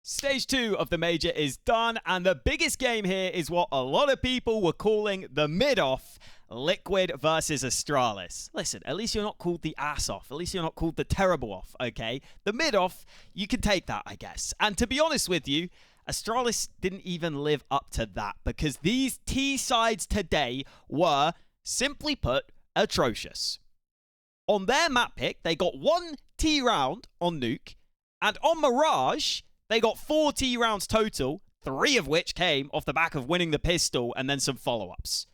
Stage 2 of the Major is done, and the biggest game here is what a lot of people were calling the mid-off, Liquid versus Astralis. Listen, at least you're not called the ass-off. At least you're not called the terrible-off, okay? The mid-off, you can take that, I guess. And to be honest with you, Astralis didn't even live up to that, because these T-sides today were, simply put, atrocious. On their map pick, they got 1 T round on Nuke, and on Mirage, they got 4 T rounds total, 3 of which came off the back of winning the pistol and then some follow-ups.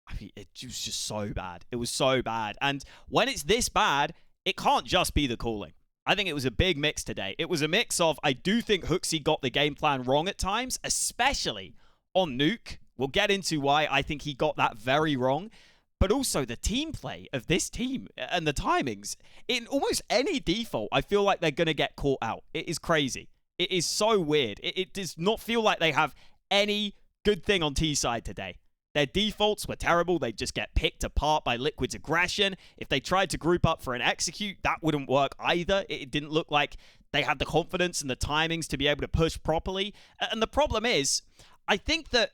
I mean, it was just so bad. It was so bad. And when it's this bad, it can't just be the calling. I think it was a big mix today. It was a mix of, I do think Hooksy got the game plan wrong at times, especially on Nuke. We'll get into why I think he got that very wrong. But also the team play of this team and the timings. In almost any default, I feel like they're going to get caught out. It is crazy. It is so weird. It does not feel like they have any good thing on T side today. Their defaults were terrible. They just get picked apart by Liquid's aggression. If they tried to group up for an execute, that wouldn't work either. It didn't look like they had the confidence and the timings to be able to push properly. And the problem is, I think that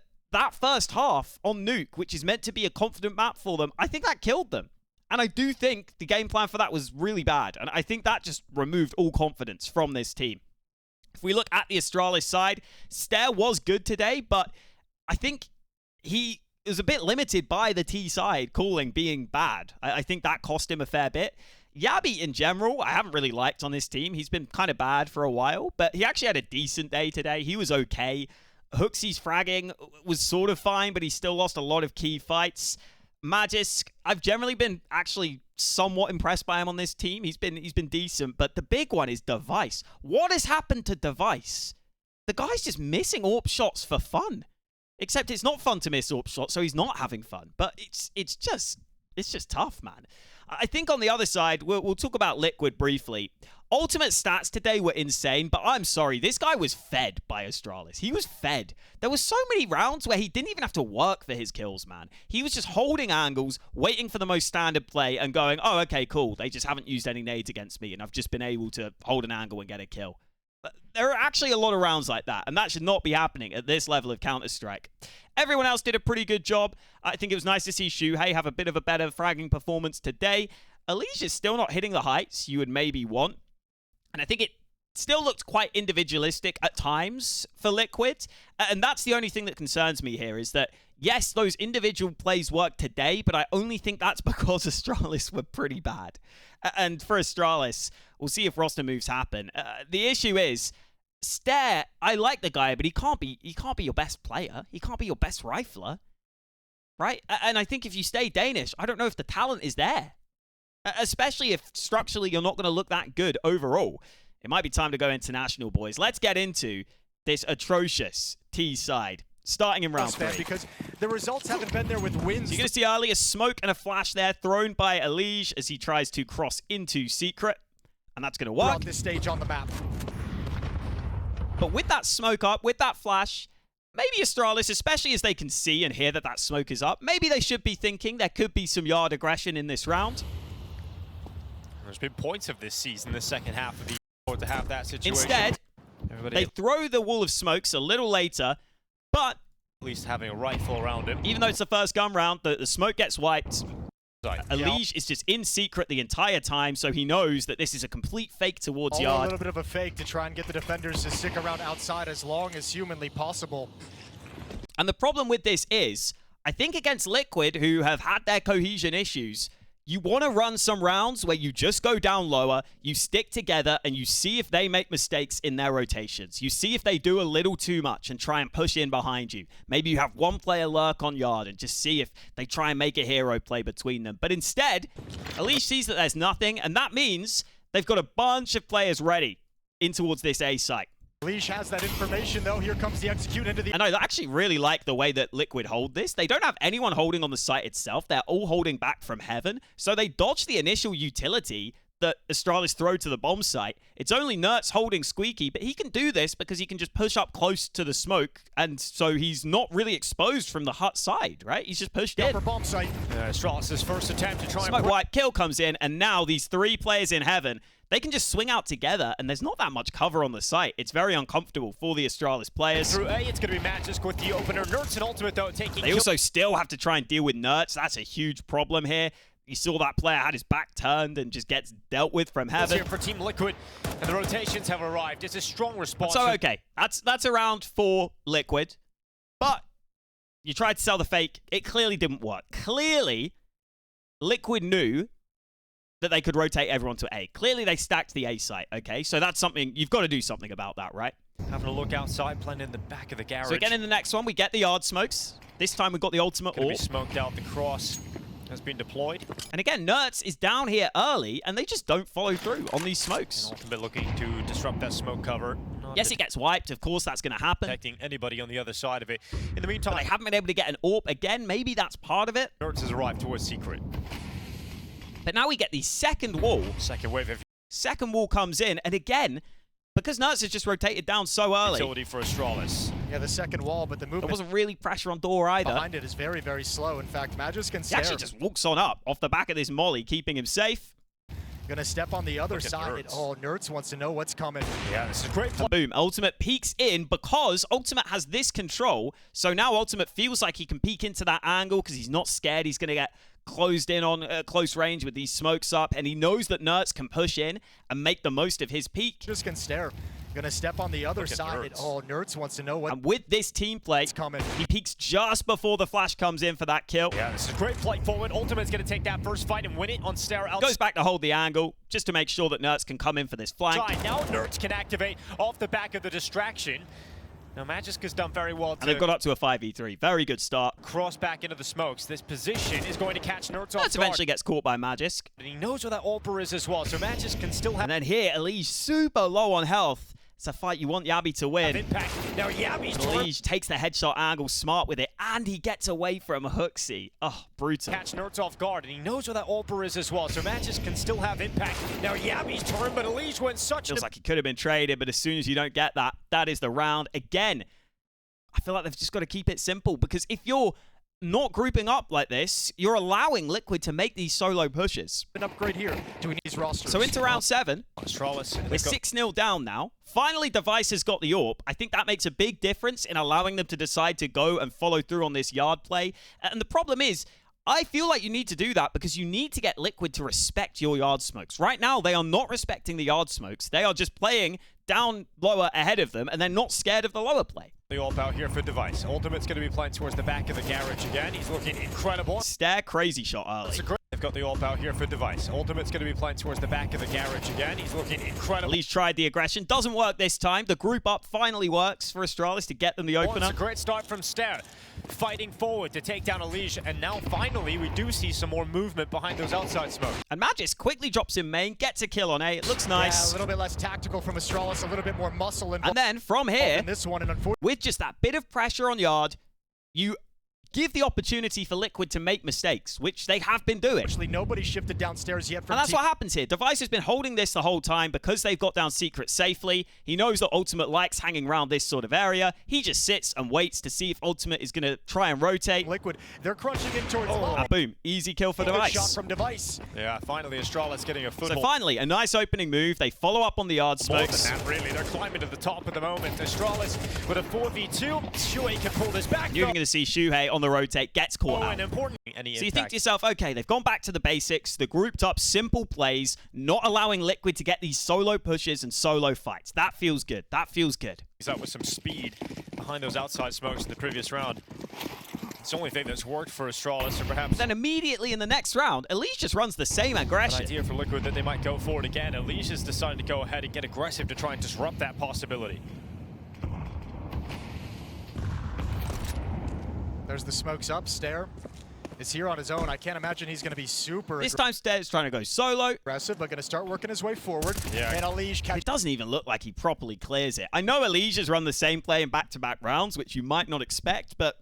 first half on Nuke, which is meant to be a confident map for them, I think that killed them. And I do think the game plan for that was really bad. And I think that just removed all confidence from this team. If we look at the Astralis side, Stair was good today, but I think he was a bit limited by the T side calling being bad. I think that cost him a fair bit. Yabi in general, I haven't really liked on this team. He's been kind of bad for a while, but he actually had a decent day today. He was okay. Hooksy's fragging was sort of fine, but he still lost a lot of key fights. Magisk, I've generally been actually somewhat impressed by him on this team. He's been decent, but the big one is Device. What has happened to Device? The guy's just missing AWP shots for fun. Except it's not fun to miss AWP shots, so he's not having fun. But it's just tough, man. I think on the other side, we'll talk about Liquid briefly. Ultimate stats today were insane, but I'm sorry, this guy was fed by Astralis. He was fed. There were so many rounds where he didn't even have to work for his kills, man. He was just holding angles, waiting for the most standard play, and going, oh, okay, cool. They just haven't used any nades against me, and I've just been able to hold an angle and get a kill. But there are actually a lot of rounds like that, and that should not be happening at this level of Counter-Strike. Everyone else did a pretty good job. I think it was nice to see Shuhei have a bit of a better fragging performance today. Alicia is still not hitting the heights you would maybe want. And I think it still looked quite individualistic at times for Liquid. And that's the only thing that concerns me here is that, yes, those individual plays worked today, but I only think that's because Astralis were pretty bad. And for Astralis, we'll see if roster moves happen. The issue is, Stair, I like the guy, but he can't be your best player. He can't be your best rifler, right? And I think if you stay Danish, I don't know if the talent is there. Especially if structurally you're not going to look that good overall. It might be time to go international, boys. Let's get into this atrocious T side, starting in round 3. Because the results haven't been there with wins. So you're going to see early a smoke and a flash there thrown by Alige as he tries to cross into Secret. And that's going to work. On this stage on the map. But with that smoke up, with that flash, maybe Astralis, especially as they can see and hear that that smoke is up, maybe they should be thinking there could be some yard aggression in this round. There's been points of this season, the second half of the year, to have that situation. Instead, they throw the wall of smokes a little later, but at least having a rifle around him. Even though it's the first gun round, the smoke gets wiped. Alige is just in Secret the entire time, so he knows that this is a complete fake towards yard. A little bit of a fake to try and get the defenders to stick around outside as long as humanly possible. And the problem with this is, I think against Liquid, who have had their cohesion issues, you want to run some rounds where you just go down lower, you stick together, and you see if they make mistakes in their rotations. You see if they do a little too much and try and push in behind you. Maybe you have one player lurk on yard and just see if they try and make a hero play between them. But instead, Alige sees that there's nothing, and that means they've got a bunch of players ready in towards this A site. Alige has that information, though. Here comes the execute into the... And I actually really like the way that Liquid hold this. They don't have anyone holding on the site itself. They're all holding back from heaven. So they dodge the initial utility that Astralis throw to the bomb site. It's only Nertz holding Squeaky, but he can do this because he can just push up close to the smoke, and so he's not really exposed from the hut side, right? He's just pushed in. Bomb site. Astralis' first attempt to try Smoke and... wipe, kill comes in, and now these 3 players in heaven, they can just swing out together, and there's not that much cover on the site. It's very uncomfortable for the Astralis players. Through A, it's going to be Magisk with the opener. Nerds and Ultimate, though, taking... They also still have to try and deal with Nerds. That's a huge problem here. You saw that player had his back turned and just gets dealt with from heaven. Here for Team Liquid, and the rotations have arrived. It's a strong response. So, okay, that's around for Liquid, but you tried to sell the fake. It clearly didn't work. Clearly, Liquid knew that they could rotate everyone to A. Clearly, they stacked the A site, okay? So that's something, you've got to do something about that, right? Having a look outside, playing in the back of the garage. So again, in the next one, we get the yard smokes. This time, we've got the ultimate Gonna orb. be smoked out. The cross has been deployed. And again, Nerds is down here early, and they just don't follow through on these smokes. And Ultimate looking to disrupt that smoke cover. Yes, it gets wiped. Of course, that's going to happen. Protecting anybody on the other side of it. In the meantime, But they haven't been able to get an orb again. Maybe that's part of it. Nerds has arrived towards Secret. But now we get the second wall. Second wave of Second wall comes in, and again, because Nerds has just rotated down so early, utility for Astralis. Yeah, the second wall, but the there movement wasn't really pressure on door either. behind it is very, very slow. In fact, Magisk can He stare. actually just walks on up off the back of this molly, keeping him safe. Gonna step on the other Look at side. Nerds. Oh, Nerds wants to know what's coming. Yeah, this is great play. And boom, Ultimate peeks in because Ultimate has this control. So now Ultimate feels like he can peek into that angle because he's not scared. He's going to get closed in on close range with these smokes up. And he knows that Nerds can push in and make the most of his peek. Just can stare. Gonna step on the other Look at side. Nerds. Oh, Nerds wants to know what's And with this team play, coming. he peeks just before the flash comes in for that kill. Yeah, this is great play forward. Ultimate's going to take that first fight and win it on Stare out. Goes back to hold the angle just to make sure that Nerds can come in for this flank. Now Nerds can activate off the back of the distraction. Now Magisk has done very well to And they've got up to a 5v3. Very good start. cross back into the smokes. This position is going to catch Nerds off Nerds guard. eventually gets caught by Magisk. And he knows where that Ulper is as well, so Magisk can still have And then here, Elige super low on health. It's a fight you want Yabi to win. impact. Now Yabi's Elige takes the headshot angle, smart with it, and he gets away from Hooksy. Oh, brutal. catch Nerds off guard, and he knows where that Ulper is as well, so Magisk can still have impact. Now Yabi's turn, but Elige went such Feels like he could have been traded, but as soon as you don't get that, that is the round. Again, I feel like they've just got to keep it simple, because if you're not grouping up like this, you're allowing Liquid to make these solo pushes. an upgrade here to these rosters. So into round 7, Astralis. we're 6-0 down now. Finally, Device has got the AWP. I think that makes a big difference in allowing them to decide to go and follow through on this yard play. And the problem is, I feel like you need to do that because you need to get Liquid to respect your yard smokes. Right now, they are not respecting the yard smokes. They are just playing down lower ahead of them, and they're not scared of the lower play. The AWP out here for Device. Ultimate's going to be playing towards the back of the garage again. He's looking incredible. Stare crazy shot early. They've got the AWP out here for Device. Ultimate's going to be playing towards the back of the garage again. He's looking incredible. Elige tried the aggression. Doesn't work this time. The group up finally works for Astralis to get them the opener. It's a great start from Stare. Fighting forward to take down Elige. And now finally we do see some more movement behind those outside smokes. And Magisk quickly drops in main, gets a kill on A. It looks nice. Yeah, a little bit less tactical from Astralis, a little bit more muscle involved. And then from here, in this one, and unfortunately, with just that bit of pressure on yard, you give the opportunity for Liquid to make mistakes, which they have been doing. nobody shifted downstairs yet from And that's team. what happens here. Device has been holding this the whole time because they've got down Secret safely. He knows that Ultimate likes hanging around this sort of area. He just sits and waits to see if Ultimate is going to try and rotate. Liquid, they're crunching in towards And boom, easy kill for Good Device. shot from Device. Yeah, finally Astralis getting a So foothold. finally, a nice opening move. They follow up on the yard More than smokes. that, really. They're climbing to the top at the moment. Astralis with a 4v2. Shuei can pull this back. You're going to see Shuhei on the rotate, gets caught out. and important. Any So you think impact. to yourself, okay, they've gone back to the basics, the grouped up simple plays, not allowing Liquid to get these solo pushes and solo fights. That feels good. That feels good. He's out with some speed behind those outside smokes in the previous round. It's the only thing that's worked for Astralis, or perhaps Then immediately in the next round, Elige just runs the same an aggression. idea for Liquid that they might go forward again. Elige has decided to go ahead and get aggressive to try and disrupt that possibility. There's the smokes up. Stare is here on his own. I can't imagine he's going to be super This time Stare's trying to go solo. aggressive, but going to start working his way forward. Yeah. And Elige catch. It doesn't even look like he properly clears it. I know Elige has run the same play in back-to-back rounds, which you might not expect, but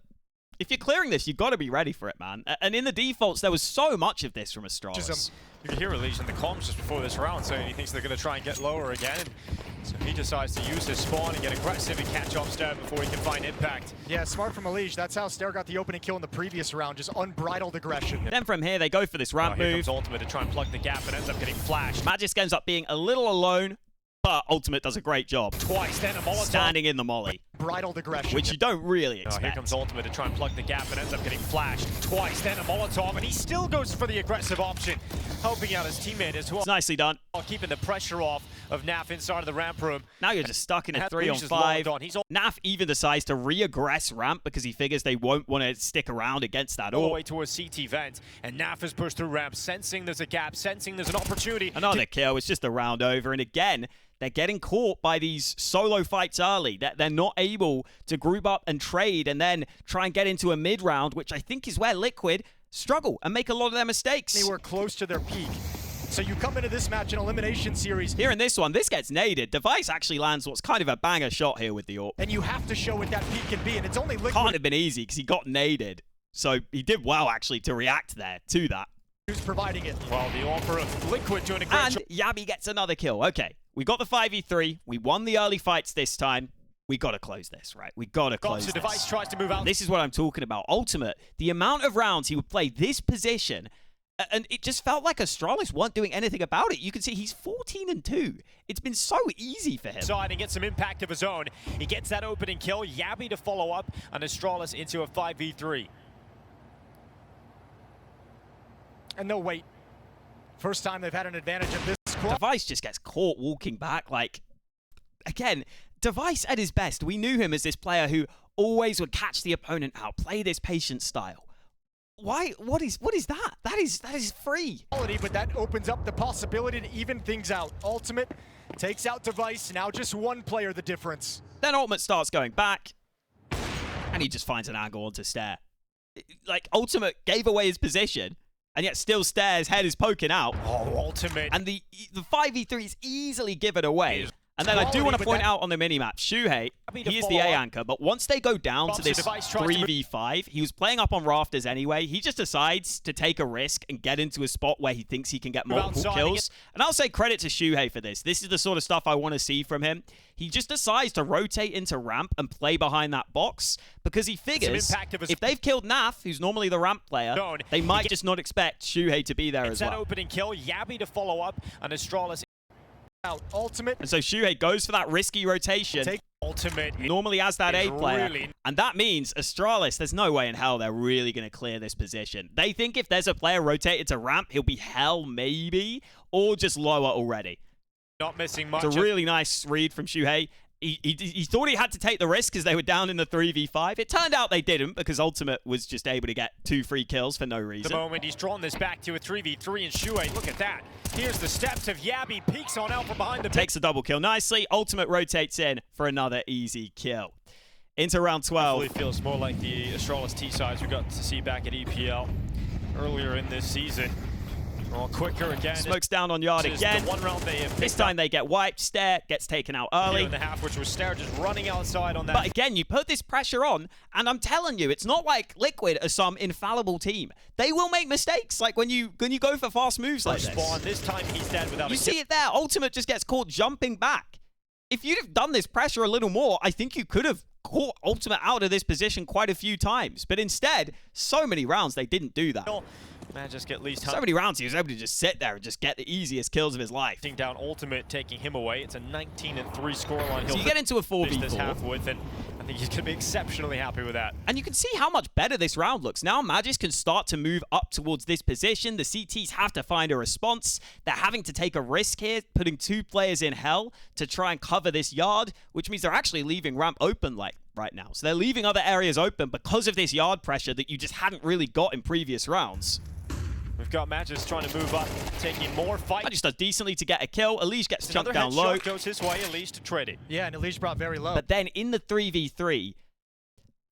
If you're clearing this, you've got to be ready for it, man. And in the defaults, there was so much of this from Astralis. You can hear Elise in the comms just before this round saying he thinks they're going to try and get lower again. So he decides to use his spawn and get aggressive and catch off Stair before he can find impact. Yeah, smart from Elise. That's how Stair got the opening kill in the previous round, just unbridled aggression. Then from here, they go for this ramp Here move. comes Ultimate to try and plug the gap and ends up getting flashed. Magisk ends up being a little alone, but Ultimate does a great job. Twice, then a Molotov. Standing in the molly. Bridled aggression. Which you don't really expect. Here comes Ultimate to try and plug the gap and ends up getting flashed. Twice, then a Molotov, and he still goes for the aggressive option, helping out his teammate as well. It's nicely done. While keeping the pressure off of Naf inside of the ramp room. Now you're just stuck in a 3-on-5. He's Naf even decides to re-aggress ramp because he figures they won't want to stick around against that. all the way towards CT vent, and Naf has pushed through ramp, sensing there's a gap, sensing there's an opportunity. Another kill. It's just a round over. And again, they're getting caught by these solo fights early. They're not able to group up and trade and then try and get into a mid-round, which I think is where Liquid struggle and make a lot of their mistakes. They were close to their peak. So you come into this match in elimination series. Here in this one, this gets naded. Device actually lands what's kind of a banger shot here with the AWP. And you have to show what that peak can be, and it's only Liquid. Can't have been easy because he got naded. So he did well, actually, to react there to that. Who's providing it? Well, the offer of Liquid doing a great And job. Yabi gets another kill. Okay, we got the 5v3. We won the early fights this time. We got to close this, right? We got to close this. Device tries to move out. This is what I'm talking about. Ultimate, the amount of rounds he would play this position, and it just felt like Astralis weren't doing anything about it. You can see he's 14-2. It's been so easy for him. Side and get some impact of his own. He gets that opening kill. Yabi to follow up on Astralis into a 5v3. And no, wait. First time they've had an advantage of this squad. Device just gets caught walking back. Like, again, Device at his best. We knew him as this player who always would catch the opponent out, play this patient style. Why? What is that? That is free. But that opens up the possibility to even things out. Ultimate takes out Device. Now just one player the difference. Then Ultimate starts going back, and he just finds an angle onto Stair. Like, Ultimate gave away his position, and yet still Stair's head is poking out. Oh, Ultimate. And the 5v3 is easily given away. And then I do want to point out on the minimap, Shuhei, he is the A anchor, but once they go down to this 3v5, he was playing up on rafters anyway. He just decides to take a risk and get into a spot where he thinks he can get multiple kills. And I'll say credit to Shuhei for this. This is the sort of stuff I want to see from him. He just decides to rotate into ramp and play behind that box because he figures if they've killed Naf, who's normally the ramp player, they might just not expect Shuhei to be there as well. That opening kill, Yabi to follow up on Astralis. Ultimate. And so Shuhei goes for that risky rotation. Ultimate. Normally as that A player. Really... And that means Astralis, there's no way in hell they're really going to clear this position. They think if there's a player rotated to ramp, he'll be hell maybe, or just lower already. Not missing much. It's a really nice read from Shuhei. He thought he had to take the risk because they were down in the 3v5. It turned out they didn't because Ultimate was just able to get 2 free kills for no reason. The moment he's drawn this back to a 3v3 and Shuhei, look at that. Here's the steps of Yabi, peeks on out from behind the takes a double kill nicely. Ultimate rotates in for another easy kill. Into round 12. It feels more like the Astralis T-sides we got to see back at EPL earlier in this season. Well, quicker again. Smokes down on Yard again. The one round they have this time they get wiped. Stair gets taken out early. In the half, which was Stair just running outside on that. But again, you put this pressure on, and I'm telling you, it's not like Liquid are some infallible team. They will make mistakes, like when you go for fast moves like this. Spawn. This time he's dead without you see it there. Ultimate just gets caught jumping back. If you'd have done this pressure a little more, I think you could have caught Ultimate out of this position quite a few times. But instead, so many rounds they didn't do that. Man, just get least so many rounds he was able to just sit there and just get the easiest kills of his life. Down Ultimate, taking him away. It's a 19-3 scoreline. So you get into a 4v4. This half with, and I think he's going to be exceptionally happy with that. And you can see how much better this round looks. Now Magisk can start to move up towards this position. The CTs have to find a response. They're having to take a risk here, putting 2 players in hell to try and cover this Yard, which means they're actually leaving ramp open like right now. So they're leaving other areas open because of this Yard pressure that you just hadn't really got in previous rounds. We've got Magisk trying to move up, taking more fight. Magisk does decently to get a kill. Elise gets chunked down low. Goes his way, Elise to trade it. Yeah, and Elise brought very low. But then in the 3v3,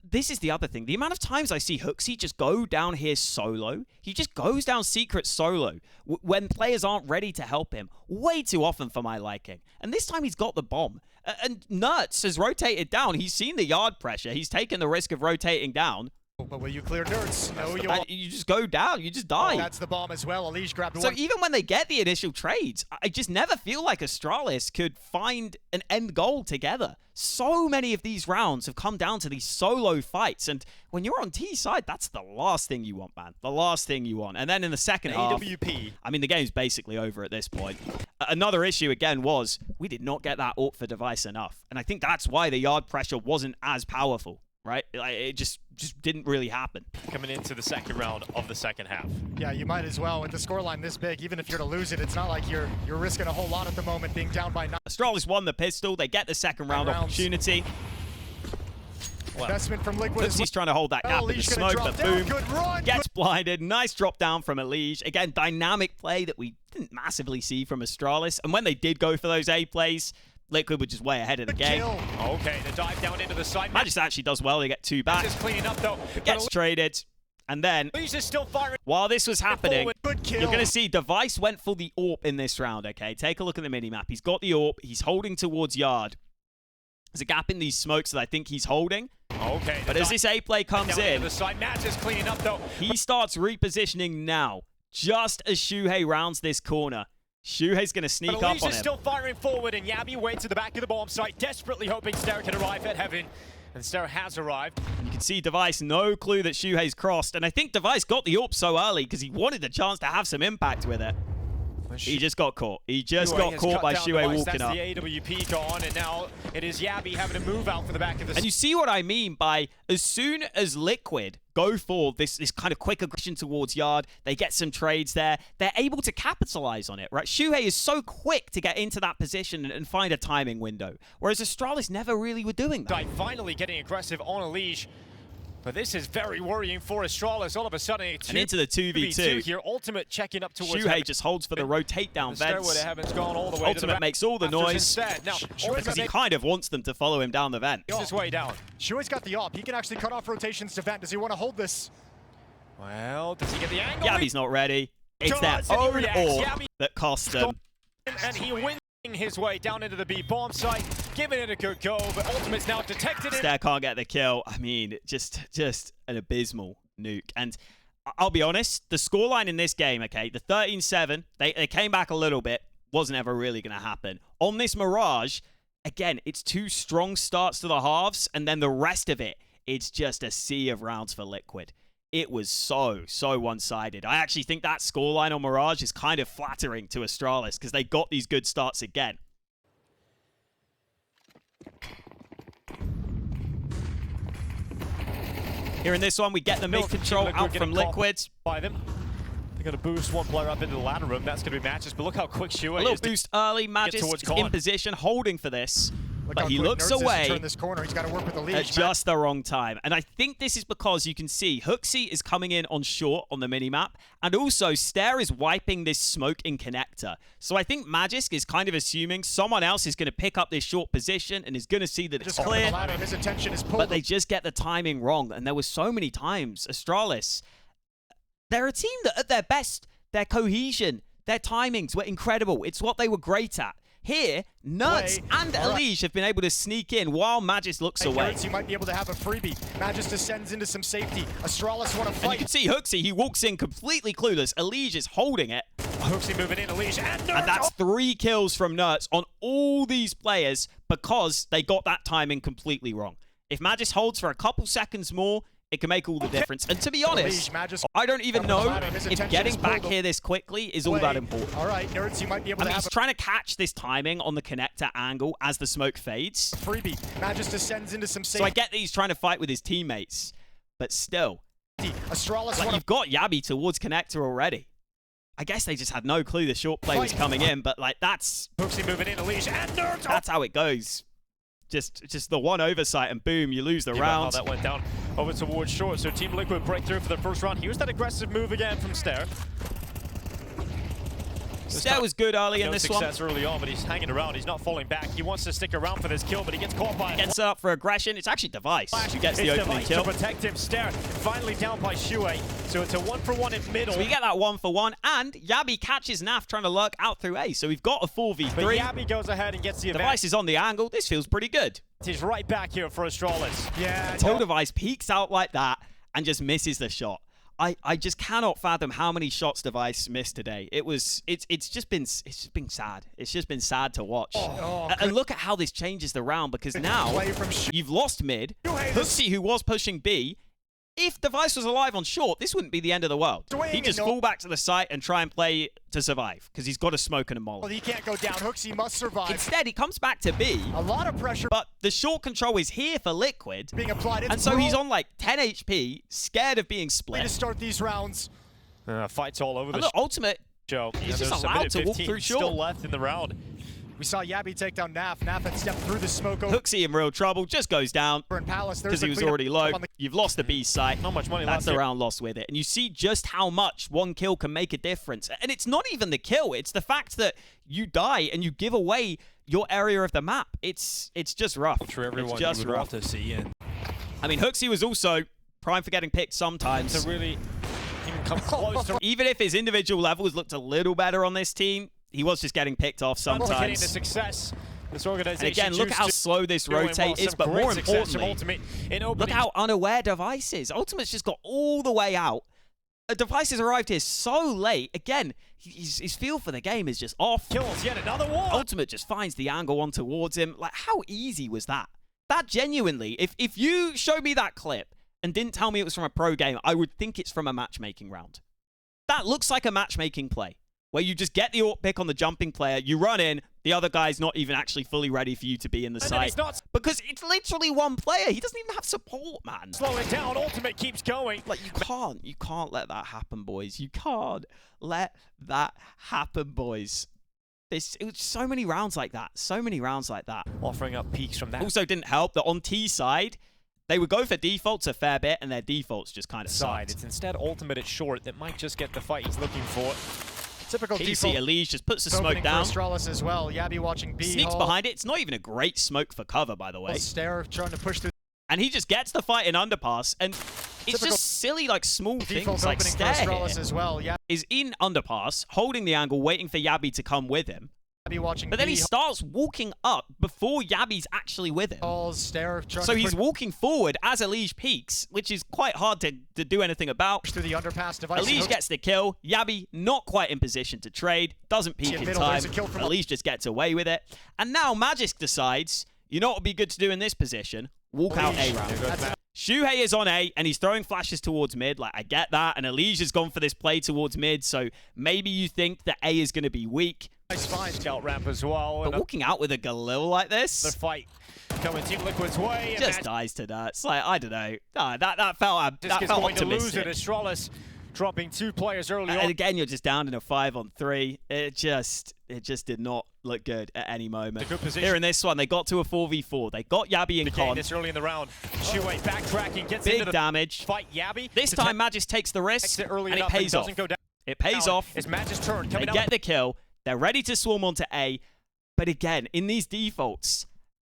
this is the other thing. The amount of times I see Hooksy just go down here solo. He just goes down secret solo when players aren't ready to help him. Way too often for my liking. And this time he's got the bomb. And Nertz has rotated down. He's seen the Yard pressure. He's taken the risk of rotating down. But will you clear nerds? No, you won't. You just go down. You just die. Oh, that's the bomb as well. Elige grabbed So one. even when they get the initial trades, I just never feel like Astralis could find an end goal together. So many of these rounds have come down to these solo fights, and when you're on T side, that's the last thing you want, man. The last thing you want. And then in the second half, AWP. I mean, the game's basically over at this point. Another issue, again, was we did not get that AWP for device enough. And I think that's why the yard pressure wasn't as powerful, right? Like, it just didn't really happen. Coming into the second round of the second half. Yeah, you might as well. With the scoreline this big, even if you're to lose it, it's not like you're risking a whole lot at the moment, being down by 9. Astralis won the pistol. They get the second round opportunity. Investment from Liquid. He's trying to hold that gap in the smoke, but boom, gets blinded. Nice drop down from Elige. Again, dynamic play that we didn't massively see from Astralis. And when they did go for those A plays, Liquid were just way ahead of the game. Okay, the dive down into the side. Magis actually does well. They get 2 back. Just cleaning up though. Gets traded. And then, Elige is still firing. while this was happening, You're you're going to see Device went for the AWP in this round, okay? Take a look at the minimap. He's got the AWP. He's holding towards yard. There's a gap in these smokes that I think he's holding. Okay. But as this A play comes in, the side. Match is cleaning up though. he starts repositioning now, just as Shuhei rounds this corner. Shuhei's going to sneak up on him. Is still firing forward, and Yabi waits at the back of the bomb site, desperately hoping Ster can arrive at heaven. And Ster has arrived. You can see Device, no clue that Shuhei's crossed. And I think Device got the AWP so early because he wanted the chance to have some impact with it. He just got caught. He just got caught by Shuhei walking up. That's the AWP gone, and now it is Yabi having to move out for the back of the... And you see what I mean by as soon as Liquid go for this kind of quick aggression towards yard, they get some trades there, they're able to capitalize on it, right? Shuhei is so quick to get into that position and find a timing window, whereas Astralis never really were doing that. Finally getting aggressive on Elige. But this is very worrying for Astralis. All of a sudden, and into the 2v2 here. Ultimate checking up towards Shuhei just holds for the rotate down vents. Gone all the way Ultimate makes all the noise now, because he kind of wants them to follow him down the vent. He's his way down. Shuhei's got the AWP. He can actually cut off rotations to vent. Does he want to hold this? Well, does he get the angle? Yabi's not ready. It's their own AWP that cost them. And he wins his way down into the B bomb site, giving it a good go, but Ultimate's now detected it. Ster can't get the kill. I mean, just an abysmal nuke. And I'll be honest, the scoreline in this game, okay, the 13-7, they came back a little bit, wasn't ever really going to happen. On this Mirage, again, it's 2 strong starts to the halves, and then the rest of it, it's just a sea of rounds for Liquid. It was so one-sided. I actually think that scoreline on Mirage is kind of flattering to Astralis because they got these good starts again. Here in this one, we get the mid-control out from Liquid. By them. They're going to boost one player up into the ladder room. That's going to be Matches, but look how quick Shuhei is. A little boost early. Magis in position, holding for this. But he looks away turn this corner. He's got to work with the lead at just the wrong time. And I think this is because you can see Hooksy is coming in on short on the minimap. And also, Ster is wiping this smoke in connector. So I think Magisk is kind of assuming someone else is going to pick up this short position and is going to see that it's clear. His attention is pulled. But they just get the timing wrong. And there were so many times. Astralis, they're a team that at their best, their cohesion, their timings were incredible. It's what they were great at. Here, Nerds and Elige have been able to sneak in while Magis looks away. Nerds, you might be able to have a freebie. Magis descends into some safety. Astralis want to fight. And you can see Hooksy, he walks in completely clueless. Elige is holding it. Hooksy moving in, Elige, and Nerds. And that's 3 kills from Nerds on all these players because they got that timing completely wrong. If Magis holds for a couple seconds more, it can make all the difference. And to be honest, I don't even know if getting back here this quickly is all that important. All right, Nerds, you might be able to have he's trying to catch this timing on the connector angle as the smoke fades. Freebie. Magis descends into some safety. So I get that he's trying to fight with his teammates, but still. Astralis, like, you've got Yabi towards connector already. I guess they just had no clue the short play was coming in, but like that's Hooksy moving in, Elige, and Nerds. That's how it goes. Just the one oversight and boom, you lose the round. How that went down over towards short. So Team Liquid break through for the first round. Here's that aggressive move again from Ster. Ster was good early in this one. Success early on, but he's hanging around. He's not falling back. He wants to stick around for this kill, but he gets caught by Gets up for aggression. It's actually Device who gets the opening kill. To protect him. Ster finally down by Shuhei. So it's a 1-for-1 in middle. So we get that 1-for-1, and Yabi catches Naf trying to lurk out through A. So we've got a 4v3. But Yabi goes ahead and gets the advantage. Device is on the angle. This feels pretty good. He's right back here for Astralis. Yeah. Until Device peeks out like that, and just misses the shot. I just cannot fathom how many shots Device missed today. It's just been sad. It's just been sad to watch. And look at how this changes the round, because now you've lost mid. Hooksy, who was pushing B, if Device was alive on short, this wouldn't be the end of the world. He'd just fall back to the site and try and play to survive, because he's got a smoke and a molly. Well, he can't go down. Hooksy must survive. Instead, he comes back to B. A lot of pressure. But the short control is here for Liquid. Being applied. And so he's on like 10 HP, scared of being split. To start these rounds. Fights all over And the look, Ultimate, show. he's just allowed to walk through short. Still left in the round. We saw Yabby take down Naf. Naf had stepped through the smoke. Hooksy in real trouble, just goes down because he was already low. You've lost the B site. Not much money That's left the here. round lost with it. And you see just how much one kill can make a difference. And it's not even the kill. It's the fact that you die and you give away your area of the map. It's just rough. I'm sure everyone it's just would rough. want to see. And I mean, Hooksy was also prime for getting picked sometimes. to really even come close to Even if his individual levels looked a little better on this team, he was just getting picked off getting the sometimes. success. This organization And again, look at how slow this rotate is, but more importantly, look how unaware Device is. Ultimate's just got all the way out. Device has arrived here so late. Again, his feel for the game is just off. Kills yet another one. Ultimate just finds the angle on towards him. Like, how easy was that? That genuinely, if you showed me that clip and didn't tell me it was from a pro game, I would think it's from a matchmaking round. That looks like a matchmaking play, where you just get the AWP pick on the jumping player, you run in, the other guy's not even actually fully ready for you to be in the site. Because it's literally one player. He doesn't even have support, man. Slow it down. Ultimate keeps going. Like, you can't let that happen, boys. You can't let that happen, boys. It was so many rounds like that. So many rounds like that. Offering up peaks from that. Also didn't help that on T side, they would go for defaults a fair bit, and their defaults just kind of sucked. It's instead Ultimate at short that might just get the fight he's looking for. Typical KC default. Elise just puts the smoke down. Astralis as well. Yabby watching B. Sneaks behind it. It's not even a great smoke for cover, by the way. Stare trying to push through. And he just gets the fight in underpass, and it's just silly, like, small things like Stare Astralis here as well. is in underpass, holding the angle, waiting for Yabby to come with him. Yabby watching But then B. he starts walking up before Yabby's actually with him. Stare trying So to he's push walking forward as Elige peeks, which is quite hard to do anything about. through the underpass. Device. Elige gets the kill. Yabby not quite in position to trade. Doesn't peek in middle, time. there's a kill from- Elige just gets away with it. And now Magisk decides, you know what would be good to do in this position? Walk out A round. Shuhei is on A, and he's throwing flashes towards mid. Like, I get that. And Elige has gone for this play towards mid, so maybe you think that A is going to be weak. Nice find. Scout ramp as well. But walking out with a Galil like The this fight coming Team Liquid's way. just dies to that. It's like, I don't know. Nah, that felt This is going to lose optimistic. it. Astralis dropping 2 players early And on. again, you're just down in a 5-on-3. It just did not look good at any moment. A good position. Here in this one, they got to a 4v4. They got Yabby and Con. This early in the round. Shuhei backtracking, gets Big into the damage. fight. Yabby. This time, Magis takes the risk, Exit early and it enough pays off. doesn't go down. It pays off. It's Magic's turn. They Coming out. get the kill. They're ready to swarm onto A. But again, in these defaults,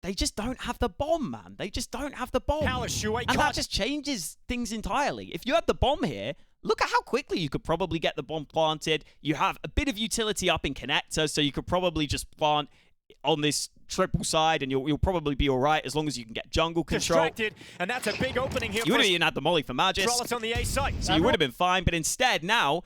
they just don't have the bomb, man. They just don't have the bomb. Palace, Shuhei And that caught. just changes things entirely. If you had the bomb here, look at how quickly you could probably get the bomb planted. You have a bit of utility up in connector, so you could probably just plant on this triple side, and you'll probably be all right as long as you can get jungle control. Distracted, and that's a big opening here. You would have even had the molly for Magisk, Astralis on the A site. so you would have been fine. But instead, now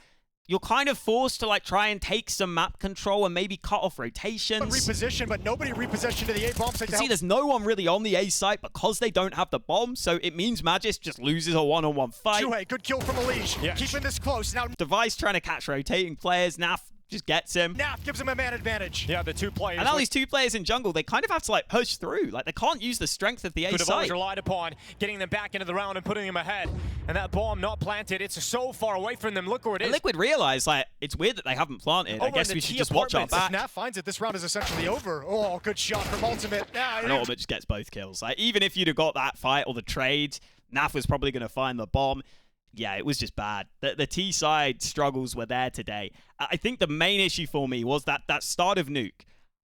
you're kind of forced to like try and take some map control and maybe cut off rotations. Reposition, but nobody repositioned to the A bomb site. See, there's no one really on the A site because they don't have the bomb, so it means Magisk just loses a one-on-one fight. Shuhei, good kill from Elige. Yeah. Keeping this close. Now Device trying to catch rotating players. Naf just gets him. Naf gives him a man advantage. Yeah, the 2 players. And now these 2 players in jungle, they kind of have to like push through. Like, they can't use the strength of the A could have site. always relied upon getting them back into the round and putting them ahead. And that bomb not planted. It's so far away from them. Look where it is. And Liquid realized, like, it's weird that they haven't planted. I Over guess in we the should T just watch our apartments. back. If Naf finds it, this round is essentially over. Oh, good shot from Ultimate. And Ultimate just gets both kills. Like, even if you'd have got that fight or the trade, Naf was probably going to find the bomb. Yeah, it was just bad. The T side struggles were there today. I think the main issue for me was that start of Nuke.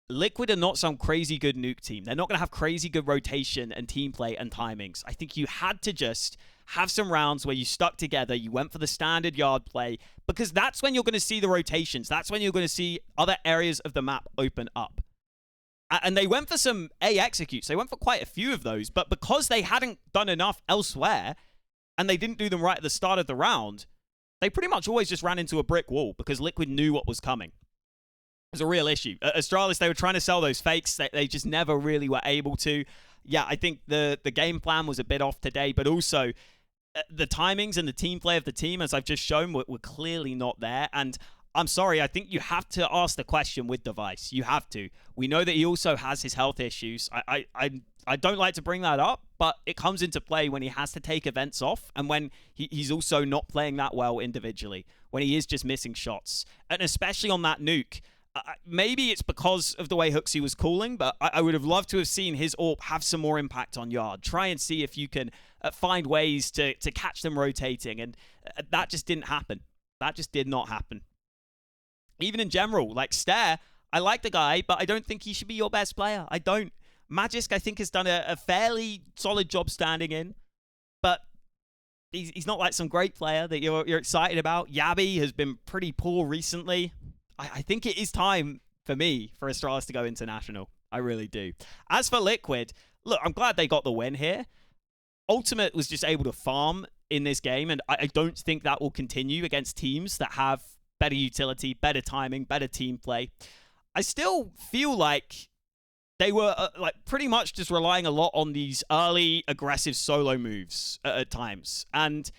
Liquid are not some crazy good Nuke team. They're not going to have crazy good rotation and team play and timings. I think you had to just have some rounds where you stuck together, you went for the standard yard play, because that's when you're going to see the rotations. That's when you're going to see other areas of the map open up. And they went for some A executes. They went for quite a few of those, but because they hadn't done enough elsewhere, and they didn't do them right at the start of the round, they pretty much always just ran into a brick wall because Liquid knew what was coming. It was a real issue. Astralis, they were trying to sell those fakes. They just never really were able to. Yeah, I think the game plan was a bit off today, but also the timings and the team play of the team, as I've just shown, were clearly not there. And I'm sorry, I think you have to ask the question with Device. You have to. We know that he also has his health issues. I don't like to bring that up, but it comes into play when he has to take events off and when he's also not playing that well individually, when he is just missing shots. And especially on that nuke, maybe it's because of the way Hooksy was calling, but I would have loved to have seen his AWP have some more impact on Yard. Try and see if you can find ways to catch them rotating, and that just didn't happen. That just did not happen. Even in general, like Stare, I like the guy, but I don't think he should be your best player. I don't. Magisk, I think, has done a fairly solid job standing in, but he's not like some great player that you're excited about. Yabi has been pretty poor recently. I think it is time for me for Astralis to go international. I really do. As for Liquid, look, I'm glad they got the win here. Ultimate was just able to farm in this game, and I don't think that will continue against teams that have better utility, better timing, better team play. I still feel like they were like pretty much just relying a lot on these early aggressive solo moves at times. And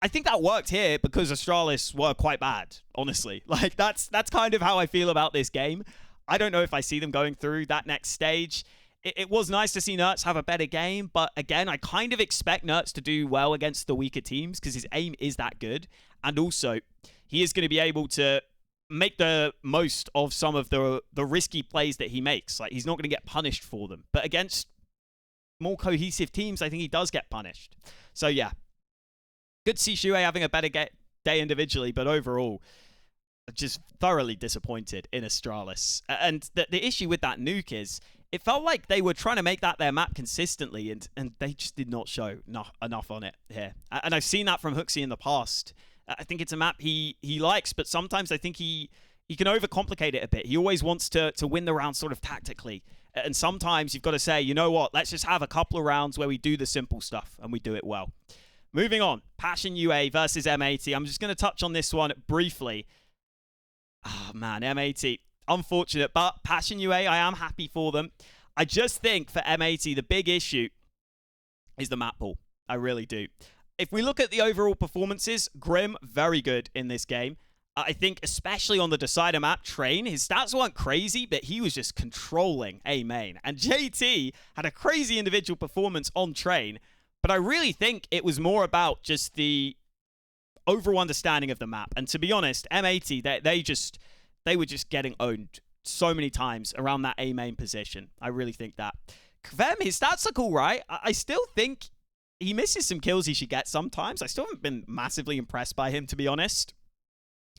I think that worked here because Astralis were quite bad, honestly. Like that's kind of how I feel about this game. I don't know if I see them going through that next stage. It was nice to see Nertz have a better game, but again, I kind of expect Nertz to do well against the weaker teams because his aim is that good. And also, he is going to be able to make the most of some of the risky plays that he makes. Like, he's not going to get punished for them. But against more cohesive teams, I think he does get punished. So yeah, good to see Shuei having a better day individually, but overall, just thoroughly disappointed in Astralis. And the issue with that nuke is, it felt like they were trying to make that their map consistently, and they just did not show enough on it here. And I've seen that from Hooksy in the past. I think it's a map he likes, but sometimes I think he can overcomplicate it a bit. He always wants to win the round sort of tactically. And sometimes you've got to say, you know what, let's just have a couple of rounds where we do the simple stuff, and we do it well. Moving on, Passion UA versus M80. I'm just going to touch on this one briefly. Oh man, M80. Unfortunate, but Passion UA, I am happy for them. I just think for M80, the big issue is the map pool. I really do. If we look at the overall performances, Grim, very good in this game. I think especially on the decider map, Train, his stats weren't crazy, but he was just controlling A main. And JT had a crazy individual performance on Train, but I really think it was more about just the overall understanding of the map. And to be honest, M80, they were just getting owned so many times around that A main position. I really think that. Kvem, his stats are cool, right? I still think he misses some kills he should get sometimes. I still haven't been massively impressed by him, to be honest.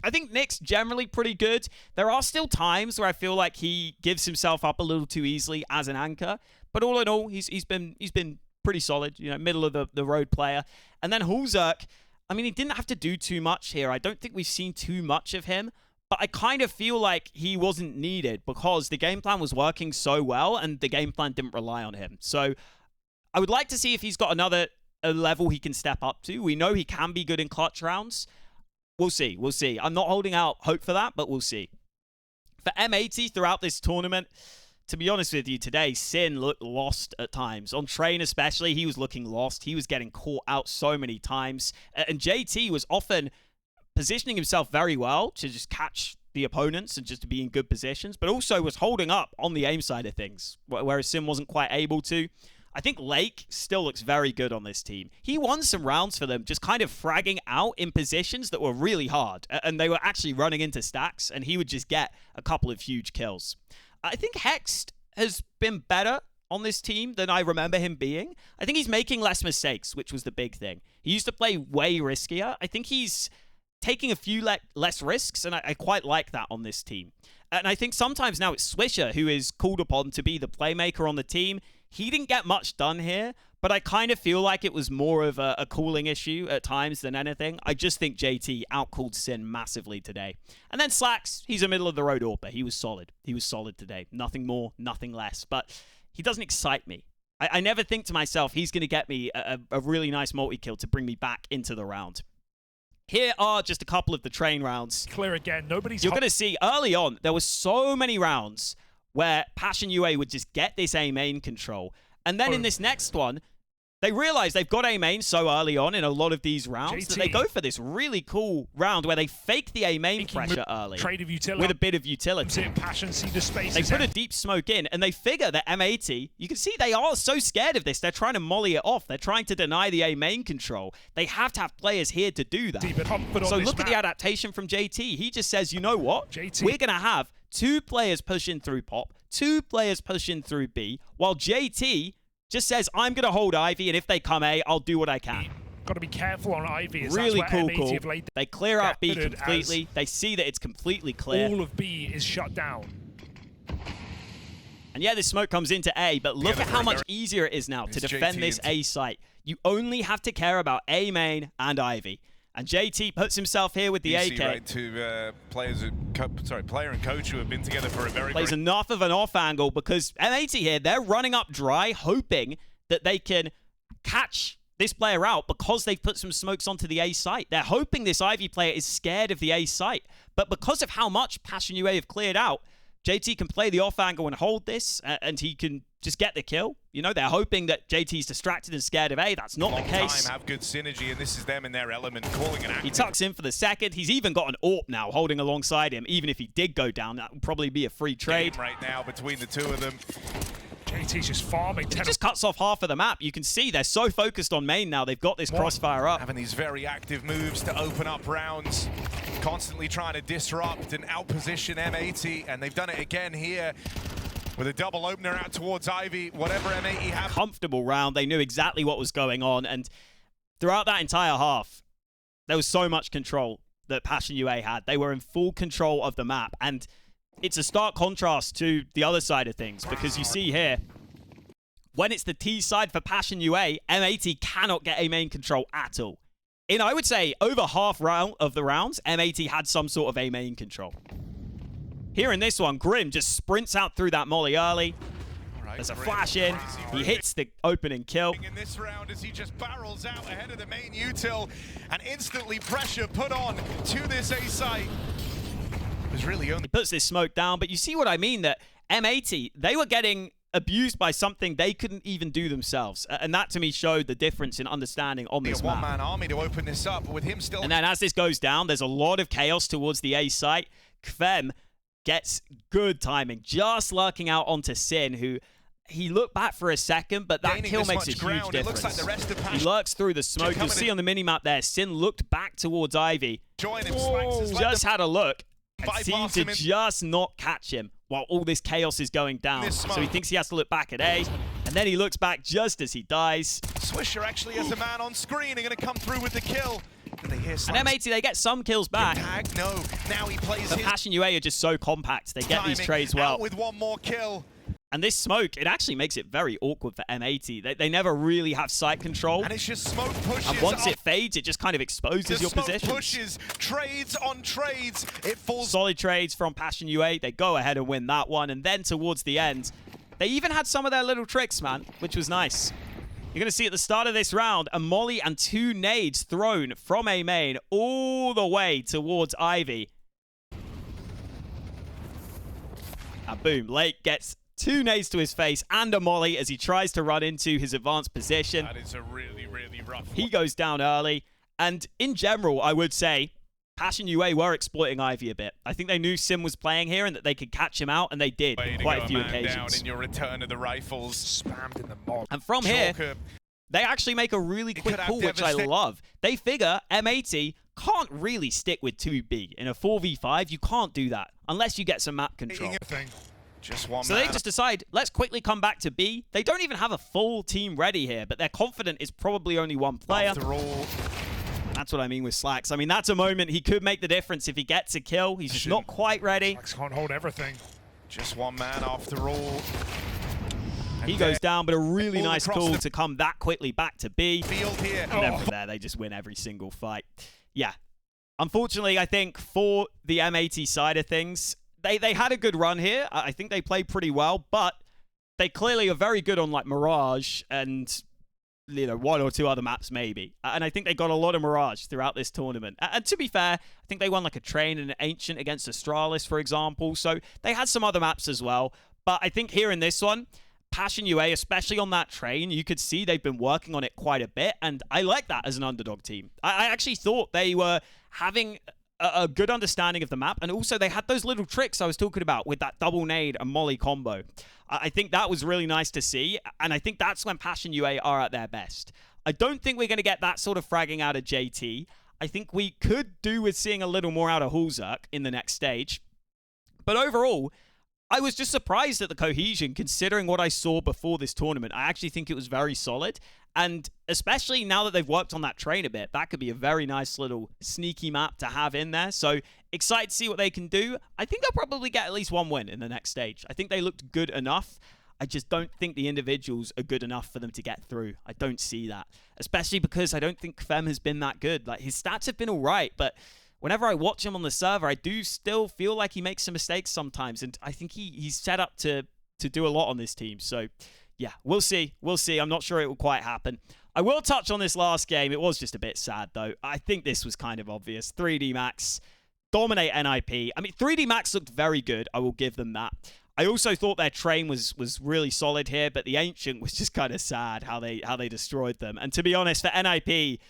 I think Nick's generally pretty good. There are still times where I feel like he gives himself up a little too easily as an anchor. But all in all, he's been pretty solid, you know, middle of the road player. And then Hulzerk, I mean, he didn't have to do too much here. I don't think we've seen too much of him. But I kind of feel like he wasn't needed because the game plan was working so well and the game plan didn't rely on him. So I would like to see if he's got a level he can step up to. We know he can be good in clutch rounds. We'll see. We'll see. I'm not holding out hope for that, but we'll see. For M80 throughout this tournament, to be honest with you, today, Sin looked lost at times. On Train especially, he was looking lost. He was getting caught out so many times. And JT was often positioning himself very well to just catch the opponents and just to be in good positions, but also was holding up on the aim side of things, whereas Sim wasn't quite able to. I think Lake still looks very good on this team. He won some rounds for them, just kind of fragging out in positions that were really hard, and they were actually running into stacks, and he would just get a couple of huge kills. I think Hext has been better on this team than I remember him being. I think he's making less mistakes, which was the big thing. He used to play way riskier. I think he's taking a few less risks, and I quite like that on this team. And I think sometimes now it's Swisher who is called upon to be the playmaker on the team. He didn't get much done here, but I kind of feel like it was more of a cooling issue at times than anything. I just think JT outcooled Sin massively today. And then Slacks, he's a middle-of-the-road AWPer. He was solid. He was solid today. Nothing more, nothing less. But he doesn't excite me. I never think to myself, he's going to get me a really nice multi-kill to bring me back into the round. Here are just a couple of the train rounds. Clear again. Nobody's... You're going to see early on, there were so many rounds where Passion UA would just get this A main control. And then in this next one, they realize they've got A main so early on in a lot of these rounds that they go for this really cool round where they fake the A main pressure early with a bit of utility. Passion, see the space. They put a deep smoke in and they figure that M80, you can see they are so scared of this. They're trying to molly it off. They're trying to deny the A main control. They have to have players here to do that. So look at the adaptation from JT. He just says, you know what? We're going to have 2 players pushing through Pop, 2 players pushing through B, while JT just says, I'm going to hold Ivy, and if they come A, I'll do what I can. Got to be careful on Ivy. Really cool call. They clear out B completely. They see that it's completely clear. All of B is shut down. And yeah, this smoke comes into A, but look at how much easier it is now to defend this A site. You only have to care about A main and Ivy. And JT puts himself here with the AK. Right to player and coach who have been together for a very Plays enough of an off angle because M80 here, they're running up dry, hoping that they can catch this player out because they've put some smokes onto the A site. They're hoping this Ivy player is scared of the A site. But because of how much Passion UA have cleared out, JT can play the off angle and hold this, and he can just get the kill. You know, they're hoping that JT's distracted and scared of A. That's not the case. Have good synergy, and this is them in their element, calling an active. He tucks in for the second. He's even got an AWP now holding alongside him. Even if he did go down, that would probably be a free trade. Right now between the two of them. JT's just farming. He just cuts off half of the map. You can see they're so focused on main now. They've got this crossfire up. Having these very active moves to open up rounds. Constantly trying to disrupt and outposition M80, and they've done it again here with a double opener out towards Ivy. Whatever M80 have. Comfortable round. They knew exactly what was going on, and throughout that entire half, there was so much control that Passion UA had. They were in full control of the map, and it's a stark contrast to the other side of things, because you see here, when it's the T side for Passion UA, M80 cannot get A main control at all. In, I would say, over half of the rounds, M80 had some sort of A main control. Here in this one, Grim just sprints out through that molly early. There's a flash in. He hits the opening kill. In this round as he just barrels out ahead of the main util, and instantly pressure put on to this A site. Was really only. He puts this smoke down, but you see what I mean, that M80, they were getting abused by something they couldn't even do themselves. And that to me showed the difference in understanding on this map. One-man army to open this up with him still. And then as this goes down, there's a lot of chaos towards the A site. Kvem gets good timing, just lurking out onto Sin, who he looked back for a second, but that kill makes a huge difference. Like the rest of he lurks through the smoke. You'll see on the minimap there, Sin looked back towards Ivy. Just had a look and seemed to just not catch him while all this chaos is going down. So he thinks he has to look back at A, and then he looks back just as he dies. Swisher actually has a man on screen. They're going to come through with the kill. And M80, they get some kills back. No, now he plays the Passion UA are just so compact. They get these trades well. With one more kill. And this smoke, it actually makes it very awkward for M80. They never really have site control. And it's just smoke pushes. And once it fades, it just kind of exposes your position. Pushes, trades on trades. It falls. Solid trades from Passion UA. They go ahead and win that one. And then towards the end, they even had some of their little tricks, man, which was nice. You're going to see at the start of this round, a molly and 2 nades thrown from A main all the way towards Ivy. And boom, Lake gets 2 nades to his face and a molly as he tries to run into his advanced position. That is a really, really rough one. He goes down early. And in general, I would say, Passion UA were exploiting Ivy a bit. I think they knew Sim was playing here and that they could catch him out, and they did on quite a few occasions. Down in your return of the rifles. Spammed in the mob. And from here, they actually make a really quick pull, which I love. They figure M80 can't really stick with 2B. In a 4v5, you can't do that unless you get some map control. Just one so man. they just decide, let's quickly come back to B. They don't even have a full team ready here, but they're confident it's probably only one player. After all, that's what I mean with Slacks. I mean, that's a moment he could make the difference if he gets a kill. He's just not quite ready. Slacks can't hold everything. Just one man after all. He goes down, but a really nice call to come that quickly back to B. Field here. And then from there, they just win every single fight. Yeah. Unfortunately, I think for the M80 side of things, they had a good run here. I think they played pretty well, but they clearly are very good on like Mirage and, you know, one or two other maps maybe. And I think they got a lot of Mirage throughout this tournament. And to be fair, I think they won like a Train and an Ancient against Astralis, for example. So they had some other maps as well. But I think here in this one, Passion UA, especially on that Train, you could see they've been working on it quite a bit. And I like that as an underdog team. I actually thought they were having a good understanding of the map. And also they had those little tricks I was talking about with that double nade and molly combo. I think that was really nice to see. And I think that's when Passion UA are at their best. I don't think we're going to get that sort of fragging out of JT. I think we could do with seeing a little more out of Hulzerk in the next stage. But overall, I was just surprised at the cohesion considering what I saw before this tournament. I actually think it was very solid. And especially now that they've worked on that Train a bit, that could be a very nice little sneaky map to have in there. So excited to see what they can do. I think they'll probably get at least one win in the next stage. I think they looked good enough. I just don't think the individuals are good enough for them to get through. I don't see that. Especially because I don't think Fem has been that good. Like, his stats have been all right, but whenever I watch him on the server, I do still feel like he makes some mistakes sometimes. And I think he's set up to do a lot on this team. So yeah, we'll see. We'll see. I'm not sure it will quite happen. I will touch on this last game. It was just a bit sad, though. I think this was kind of obvious. 3D Max dominate NIP. I mean, 3D Max looked very good. I will give them that. I also thought their Train was really solid here, but the Ancient was just kind of sad how they destroyed them. And to be honest, for NIP,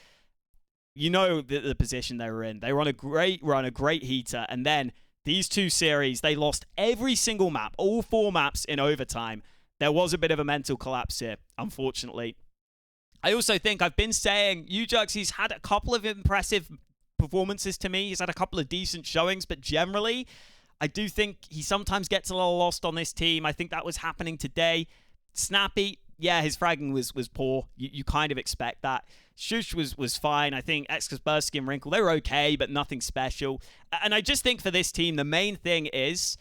you know the position they were in. They were on a great run, a great heater, and then these two series, they lost every single map, all 4 maps in overtime. There was a bit of a mental collapse here, unfortunately. I also think I've been saying Ujux, he's had a couple of impressive performances to me. He's had a couple of decent showings, but generally, I do think he sometimes gets a little lost on this team. I think that was happening today. Snappy, yeah, his fragging was poor. You kind of expect that. Shush was fine. I think Kaspersky and Wrinkle, they were okay, but nothing special. And I just think for this team, the main thing is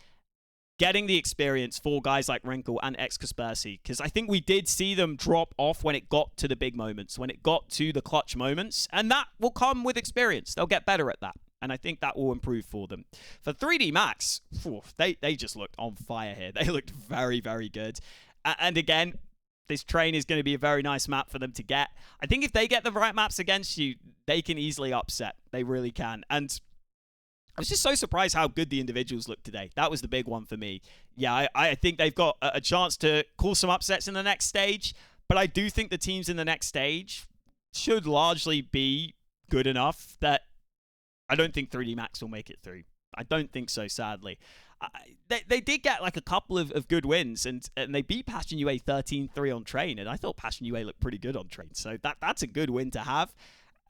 getting the experience for guys like Wrinkle and Kaspersky, because I think we did see them drop off when it got to the big moments, when it got to the clutch moments, and that will come with experience. They'll get better at that, and I think that will improve for them. For 3D Max, they just looked on fire here. They looked very, very good. And again, this Train is going to be a very nice map for them to get. I think if they get the right maps against you, they can easily upset. They really can. And I was just so surprised how good the individuals looked today. That was the big one for me. Yeah, I think they've got a chance to call some upsets in the next stage, but I do think the teams in the next stage should largely be good enough that I don't think 3D Max will make it through. I don't think so, sadly. They did get like a couple of good wins, and they beat Passion UA 13-3 on Train, and I thought Passion UA looked pretty good on Train, so that's a good win to have.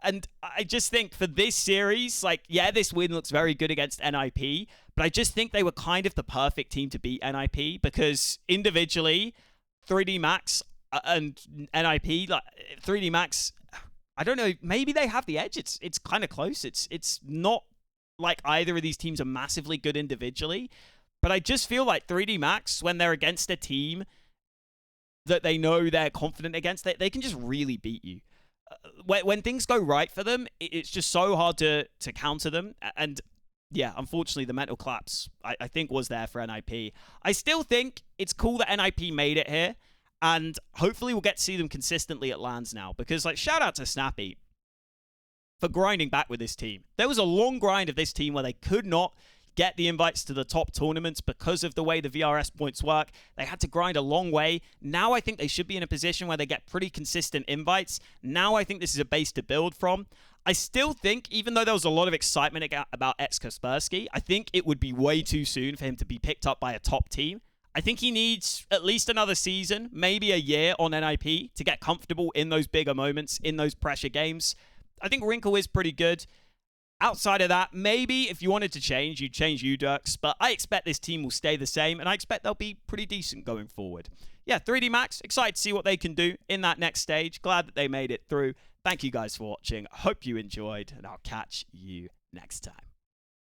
And I just think for this series, like, yeah, this win looks very good against NIP, but I just think they were kind of the perfect team to beat NIP, because individually, 3D Max and NIP, like 3D Max, I don't know, maybe they have the edge. It's kind of close. It's not like either of these teams are massively good individually, but I just feel like 3D Max, when they're against a team that they know they're confident against, they can just really beat you. When things go right for them, it's just so hard to counter them. And yeah, unfortunately, the mental collapse, I think, was there for NIP. I still think it's cool that NIP made it here, and hopefully we'll get to see them consistently at LANs now, because, like, shout out to Snappy for grinding back with this team. There was a long grind of this team where they could not get the invites to the top tournaments because of the way the VRS points work. They had to grind a long way. Now I think they should be in a position where they get pretty consistent invites. Now I think this is a base to build from. I still think, even though there was a lot of excitement about Kaspersky, I think it would be way too soon for him to be picked up by a top team. I think he needs at least another season, maybe a year on NIP to get comfortable in those bigger moments, in those pressure games. I think Wrinkle is pretty good. Outside of that, maybe if you wanted to change, you'd change Udux, but I expect this team will stay the same, and I expect they'll be pretty decent going forward. Yeah, 3D Max, excited to see what they can do in that next stage. Glad that they made it through. Thank you guys for watching. Hope you enjoyed, and I'll catch you next time.